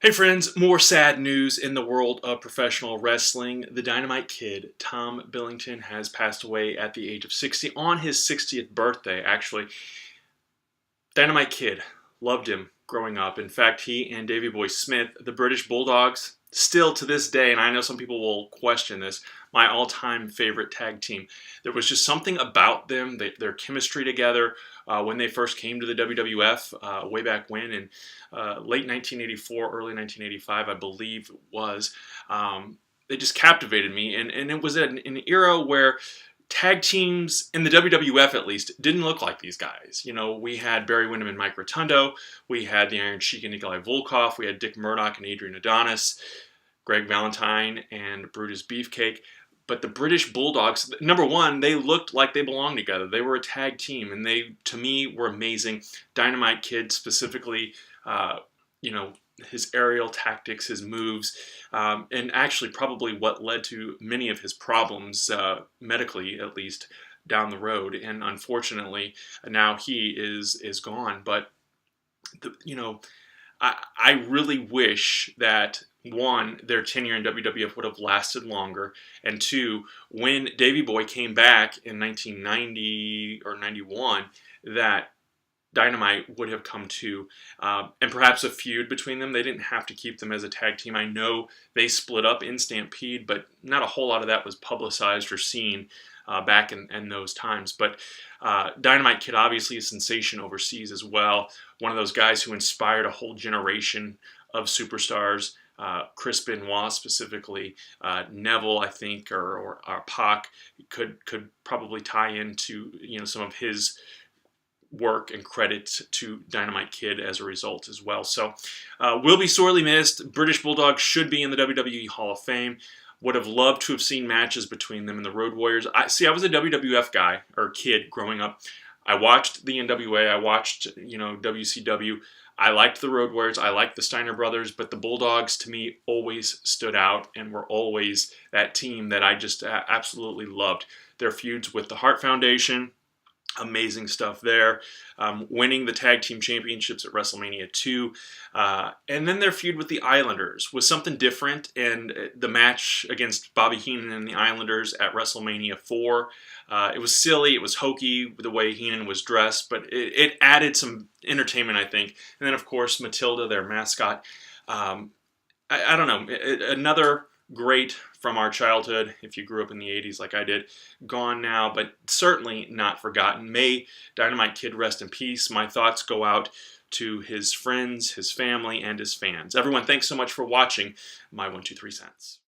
Hey friends, more sad news in the world of professional wrestling. The Dynamite Kid, Tom Billington, has passed away at the age of 60 on his 60th birthday, actually. Dynamite Kid, loved him growing up. In fact, he and Davey Boy Smith, the British Bulldogs, still to this day, and I know some people will question this, my all-time favorite tag team. There was just something about them, their chemistry together, when they first came to the WWF way back when in late 1984, early 1985, I believe it was. They just captivated me, and it was an era where tag teams in the WWF at least didn't look like these guys. You know, we had Barry Windham and Mike Rotundo, we had the Iron Sheik and Nikolai Volkov, we had Dick Murdoch and Adrian Adonis, Greg Valentine and Brutus Beefcake. But the British Bulldogs, number one, they looked like they belonged together. They were a tag team, and they, to me, were amazing. Dynamite Kid specifically, you know, his aerial tactics, his moves, and actually probably what led to many of his problems, medically at least, down the road. And unfortunately, now he is gone. But you know, I really wish that one, their tenure in WWF would have lasted longer, and two, when Davey Boy came back in 1990 or 91, that Dynamite would have come to, and perhaps a feud between them. They didn't have to keep them as a tag team. I know they split up in Stampede, but not a whole lot of that was publicized or seen back in those times. But Dynamite Kid, obviously a sensation overseas as well. One of those guys who inspired a whole generation of superstars. Chris Benoit specifically, Neville, I think, or Pac could probably tie into some of his work and credit to Dynamite Kid as a result as well. So will be sorely missed. British Bulldogs should be in the WWE Hall of Fame. Would have loved to have seen matches between them and the Road Warriors. I was a WWF guy or kid growing up. I watched the NWA. I watched WCW. I liked the Road Warriors. I liked the Steiner Brothers, but the Bulldogs to me always stood out and were always that team that I just absolutely loved. Their feuds with the Hart Foundation, amazing stuff there. Winning the tag team championships at WrestleMania 2. And then their feud with the Islanders was something different. And the match against Bobby Heenan and the Islanders at WrestleMania 4, it was silly. It was hokey the way Heenan was dressed, but it added some entertainment, I think. And then, of course, Matilda, their mascot. I don't know. Another great from our childhood, if you grew up in the 80s like I did, gone now, but certainly not forgotten. May Dynamite Kid rest in peace. My thoughts go out to his friends, his family, and his fans. Everyone, thanks so much for watching my 1, 2, 3 cents.